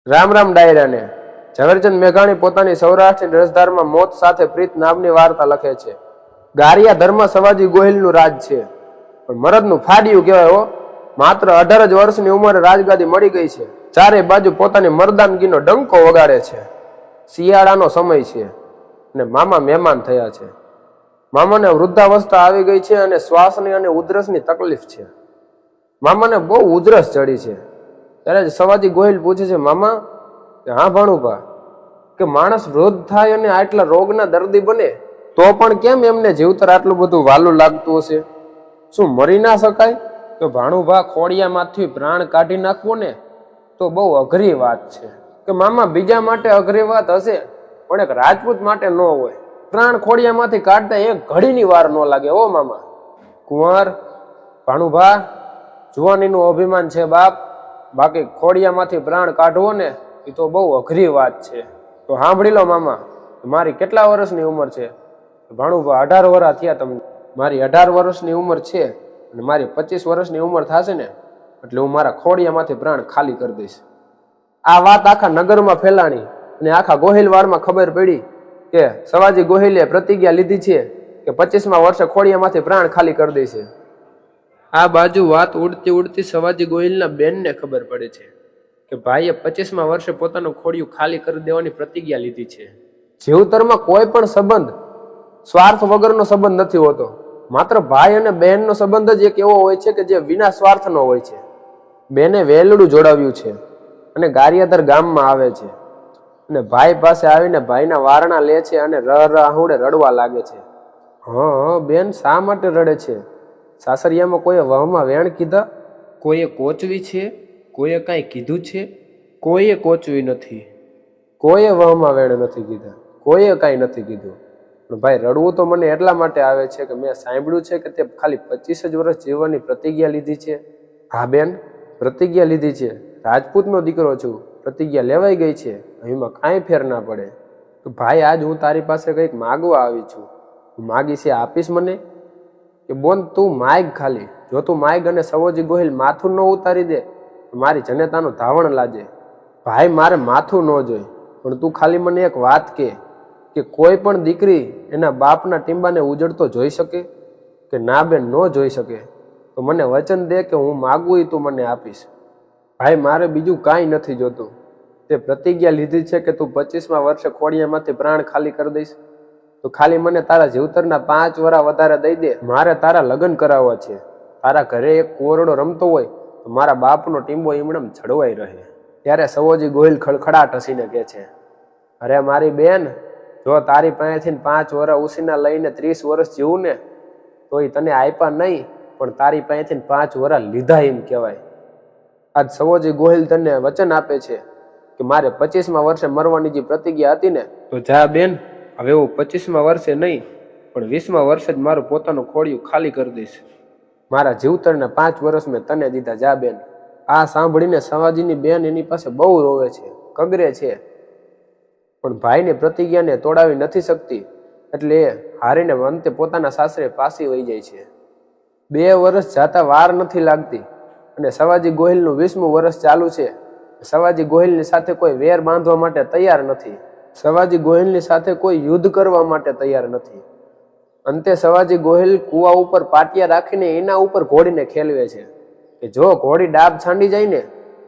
રામ રામ ડાયરાને ઝવેરચંદ મેઘાણી પોતાની સૌરાષ્ટ્રની રસધારમાં મોત સાથે પ્રીત નામની વાર્તા લખે છે. ગારિયા ધર્મ સવાજી ગોહિલનું રાજ છે, પણ મરદનું ફાડ્યું કહેવાય હો. માત્ર 18 જ વર્ષની ઉંમરે રાજગાદી મળી ગઈ છે. ચારે બાજુ પોતાની મર્દાનગીનો ડંકો વગાડે છે. શિયાળાનો સમય છે અને મામા મહેમાન થયા છે. મામાને વૃદ્ધાવસ્થા આવી ગઈ છે અને શ્વાસની અને ઉધરસની તકલીફ છે. મામાને બહુ ઉધરસ ચડી છે. ત્યારે સવાજી ગોહિલ પૂછે છે, મામા કે હા ભાણુભા, કે માણસ વૃદ્ધ થાય અને આટલા રોગના દર્દી બને તો પણ કેમ એમને જીવતર આટલું બધું વાલું લાગતું હશે? શું મરી ના શકાય? તો ભાણુભા, ખોડિયામાંથી પ્રાણ કાઢી નાખવો ને તો બહુ અઘરી વાત છે. કે મામા, બીજા માટે અઘરી વાત હશે, પણ એક રાજપૂત માટે ન હોય. પ્રાણ ખોડિયામાંથી કાઢતા એક ઘડીની વાર ન લાગે હો મામા. કુંવર, ભાણુભા, જુવાનીનું અભિમાન છે બાપ, બાકી ખોડિયામાંથી પ્રાણ કાઢવો ને એ તો બહુ અઘરી વાત છે. તો સાંભળી લો મામા, મારી કેટલા વર્ષની ઉંમર છે? ભાણુભા, 18 વર્ષ થયા તમને. મારી 18 વર્ષની ઉંમર છે અને મારી 25 વર્ષની ઉંમર થશે ને એટલે હું મારા ખોડિયામાંથી પ્રાણ ખાલી કરી દઈશ. આ વાત આખા નગરમાં ફેલાણી અને આખા ગોહિલવાડમાં ખબર પડી કે સવાજી ગોહિલે પ્રતિજ્ઞા લીધી છે કે 25મા વર્ષે ખોડિયામાંથી પ્રાણ ખાલી કરી દેશે. આ બાજુ વાત ઉડતી ઉડતી સવાજી ગોહિલના બેનને ખબર પડે છે કે ભાઈએ 25મા વર્ષે પોતાનું ખોડિયું ખાલી કરી દેવાની પ્રતિજ્ઞા લીધી છે. જીવતરમાં કોઈ પણ સંબંધ સ્વાર્થ વગરનો સંબંધ નથી હોતો. માત્ર ભાઈ અને બહેનનો સંબંધ જ એક એવો હોય છે કે જે વિના સ્વાર્થનો હોય છે. બેને વેલડું જોડાવ્યું છે અને ગારિયાધર ગામમાં આવે છે અને ભાઈ પાસે આવીને ભાઈના વારણા લે છે અને આહુડે રડવા લાગે છે. હા બેન, શા માટે રડે છે? સાસરિયામાં કોઈએ વહમાં વેણ કીધા? કોઈએ કોચવી છે? કોઈએ કાંઈ કીધું છે? કોઈએ કોચવી નથી, કોઈએ વહમાં વેણ નથી કીધા, કોઈએ કાંઈ નથી કીધું. પણ ભાઈ, રડવું તો મને એટલા માટે આવે છે કે મેં સાંભળ્યું છે કે તે ખાલી 25 જ વર્ષ જીવવાની પ્રતિજ્ઞા લીધી છે. હા બેન, પ્રતિજ્ઞા લીધી છે. રાજપૂતનો દીકરો છું, પ્રતિજ્ઞા લેવાઈ ગઈ છે, એમાં કાંઈ ફેર ના પડે. તો ભાઈ, આજ હું તારી પાસે કંઈક માગવા આવી છું. તું માગી છે આપીશ મને? કે બોન, તું માગ ખાલી. જો તું માગ અને સવાજી ગોહિલ માથું ન ઉતારી દે તો મારી જનેતાનું ધાવણ લાજે. ભાઈ, મારે માથું ન જોઈ, પણ તું ખાલી મને એક વાત કે કોઈ પણ દીકરી એના બાપના ટીંબાને ઉજળતો જોઈ શકે? કે ના બેન, ન જોઈ શકે. તો મને વચન દે કે હું માગું એ તું મને આપીશ. ભાઈ, મારે બીજું કાંઈ નથી જોતું. તે પ્રતિજ્ઞા લીધી છે કે તું 25મા વર્ષે ખોડિયામાંથી પ્રાણ ખાલી કરી દઈશ, તો ખાલી મને તારા જીવતરના 5 વર્ષ વધારે દઈ દે. મારે તારા લગ્ન કરાવવા છે. તારા ઘરે એક કોરડો રમતો હોય તો મારા બાપનો ટીંબો ઈમણમ જળવાઈ રહે. ત્યારે સવાજી ગોહિલ ખડખડાટ હસીને કહે છે, અરે મારી બેન, જો તારી પાસેથી 5 વર્ષ ઉસીના લઈને 30 વર્ષ જીવું ને તો એ તને આપ્યા નહીં, પણ તારી પાસેથી 5 વર્ષ લીધા એમ કહેવાય. આજ સવાજી ગોહિલ તને વચન આપે છે કે મારે 25મા વર્ષે મરવાની જે પ્રતિજ્ઞા હતી ને, તો જા બેન, હવે હું 25મા વર્ષે નહીં પણ 20મા વર્ષે જ મારું પોતાનું ખોડિયું ખાલી કરી દઈશ. મારા જીવતરના 5 વર્ષ મેં તને દીધા, જા બેન. આ સાંભળીને સવાજીની બેન એની પાસે બહુ રોવે છે, કગરે છે, પણ ભાઈની પ્રતિજ્ઞાને તોડાવી નથી શકતી એટલે એ હારીને અંતે પોતાના સાસરે પાછી વહી જાય છે. 2 વર્ષ જાતા વાર નથી લાગતી અને સવાજી ગોહિલનું 20મું વર્ષ ચાલુ છે. સવાજી ગોહિલની સાથે કોઈ વેર બાંધવા માટે તૈયાર નથી. સવાજી ગોહિલની સાથે કોઈ યુદ્ધ કરવા માટે તૈયાર નથી. અંતે સવાજી ગોહિલ કુવા ઉપર પાટિયા રાખીને એના ઉપર ઘોડીને ખેલવે છે કે જો ઘોડી ડાબ છાંડી જાય ને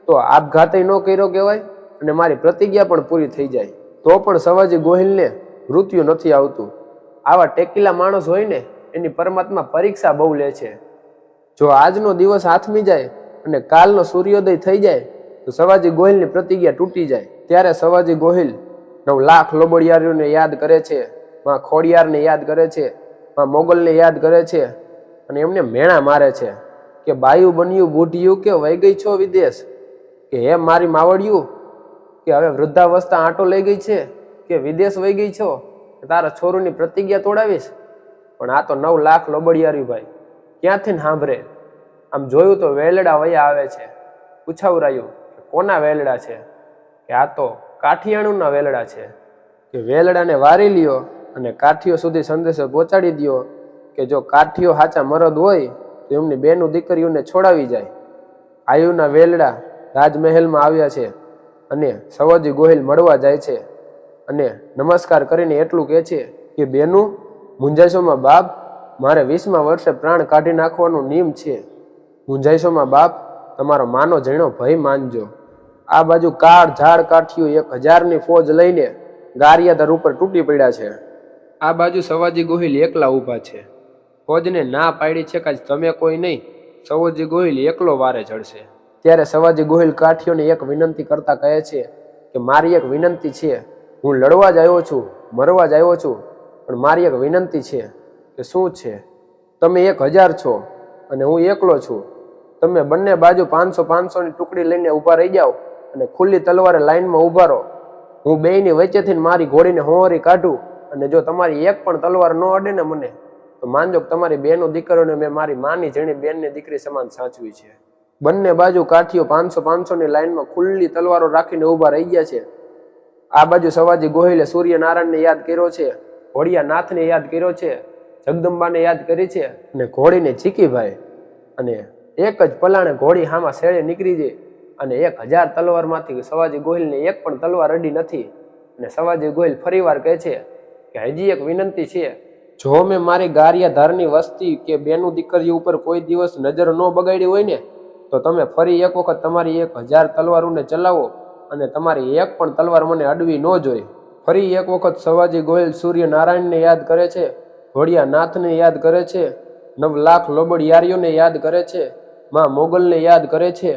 તો આપઘાત ન કર્યો કહેવાય અને મારી પ્રતિજ્ઞા પણ પૂરી થઈ જાય. તો પણ સવાજી ગોહિલને મૃત્યુ નથી આવતું. આવા ટેકીલા માણસ હોય ને એની પરમાત્મા પરીક્ષા બહુ લે છે. જો આજનો દિવસ હાથમી જાય અને કાલનો સૂર્યોદય થઈ જાય તો સવાજી ગોહિલની પ્રતિજ્ઞા તૂટી જાય. ત્યારે સવાજી ગોહિલ 9 લાખ લોબડિયારીઓને યાદ કરે છે, માં ખોડિયારને યાદ કરે છે, માં મોગલને યાદ કરે છે અને એમને મેણા મારે છે કે બાયું બન્યું બુઢિયું કે વહી ગઈ છો વિદેશ, કે હે મારી માવડિયું, કે હવે વૃદ્ધાવસ્થા આંટો લઈ ગઈ છે કે વિદેશ વહી ગઈ છો, તારા છોરુની પ્રતિજ્ઞા તોડાવીશ. પણ આ તો 9 લાખ લોબડિયારી ભાઈ ક્યાંથી સાંભળે. આમ જોયું તો વેલડા વયા આવે છે. પૂછાવરાયું કોના વેલડા છે? કે આ તો કાઠિયાણુના વેલડા છે. કે વેલડાને વારી લ્યો અને કાઠીઓ સુધી સંદેશો પહોંચાડી દો કે જો કાઠીઓ સાચા મરદ હોય તો એમની બેનું દીકરીઓને છોડાવી જાય. આયુના વેલડા રાજમહેલમાં આવ્યા છે અને સવાજી ગોહિલ મળવા જાય છે અને નમસ્કાર કરીને એટલું કહે છે કે બેનું મૂંઝાશોમાં બાપ, મારે 20મા વર્ષે પ્રાણ કાઢી નાખવાનો નિયમ છે. મૂંઝાશોમાં બાપ, તમારો માનો ઝીણો ભય માનજો. આ બાજુ કાળ ઝાડ કાઠિયું 1000ની ફોજ લઈને ગારિયાધાર ઉપર તૂટી પડ્યા છે. આ બાજુ સવાજી ગોહિલ એકલા ઊભા છે. ફોજને ના પાડી છે કે તમે કોઈ નહીં, સવાજી ગોહિલ એકલો વારે ચડશે. ત્યારે સવાજી ગોહિલ કાઠિયોને એક વિનંતી કરતા કહે છે કે મારી એક વિનંતી છે, હું લડવા જ આવ્યો છું, મરવા જ આવ્યો છું, પણ મારી એક વિનંતી છે. કે શું છે? તમે 1000 છો અને હું એકલો છું. તમે બંને બાજુ 500-500ની ટુકડી લઈને ઊભા રહી જાઓ અને ખુલ્લી તલવારે લાઈનમાં ઊભા રહો. હું બેયની વચ્ચેથી મારી ઘોડીને હોંહરી કાઢું અને જો તમારી એક પણ તલવાર ન અડે ને મને, તો માનજો કે તમારી બેનો દીકરીઓને મેં મારી માની ઝીણી બેનની દીકરી સમાન સાચવી છે. બંને બાજુ કાઠીઓ 500-500ની લાઈનમાં ખુલ્લી તલવારો રાખીને ઊભા રહી ગયા છે. આ બાજુ સવાજી ગોહિલે સૂર્યનારાયણને યાદ કર્યો છે, ઘોડિયા નાથને યાદ કર્યો છે, જગદંબાને યાદ કરી છે અને ઘોડીને ઝીકી ભાઈ. અને એક જ પલાણે ઘોડી હામાં શેળે નીકળી જાય અને 1000 તલવારમાંથી સવાજી ગોહિલને એક પણ તલવાર અડી નથી. અને સવાજી ગોહિલ ફરીવાર કહે છે કે હજી એક વિનંતી છે, જો મેં મારી ગારિયાધારની વસ્તી કે બેનું દીકરીઓ ઉપર કોઈ દિવસ નજર ન બગાડી હોય ને, તો તમે ફરી એક વખત તમારી 1000 તલવારોને ચલાવો અને તમારી એક પણ તલવાર મને અડવી ન જોઈએ. ફરી એક વખત સવાજી ગોહિલ સૂર્યનારાયણને યાદ કરે છે, ઘોડિયા નાથને યાદ કરે છે, 9 લાખ લોબડિયારીઓને યાદ કરે છે, માં મોગલને યાદ કરે છે,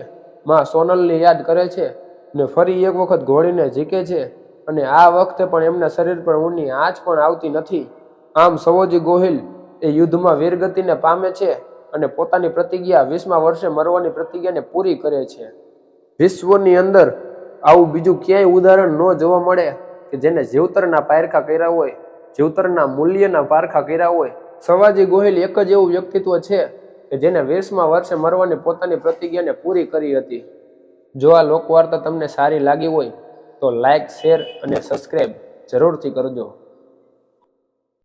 માં સોનલને યાદ કરે છે ને ફરી એક વખત ઘોડીને ઝીકે છે. અને આ વખતે પણ એમના શરીર પર ઊંની આંચ પણ આવતી નથી. આમ સવાજી ગોહિલ એ યુદ્ધમાં વીરગતિને પામે છે અને પોતાની પ્રતિજ્ઞા 20મા વર્ષે મરવાની પ્રતિજ્ઞાને પૂરી કરે છે. વિશ્વની અંદર આવું બીજું ક્યાંય ઉદાહરણ ન જોવા મળે કે જેને જીવતરના પારખા કર્યા હોય, જીવતરના મૂલ્યના પારખા કર્યા હોય. સવાજી ગોહિલ એક જ એવું વ્યક્તિત્વ છે કે જેને 20મા વર્ષે મરવાની પોતાની પ્રતિજ્ઞાને પૂરી કરી હતી. જો આ લોકવાર્તા તમને સારી લાગી હોય તો લાઈક, શેર અને સબસ્ક્રાઈબ જરૂરથી કરજો.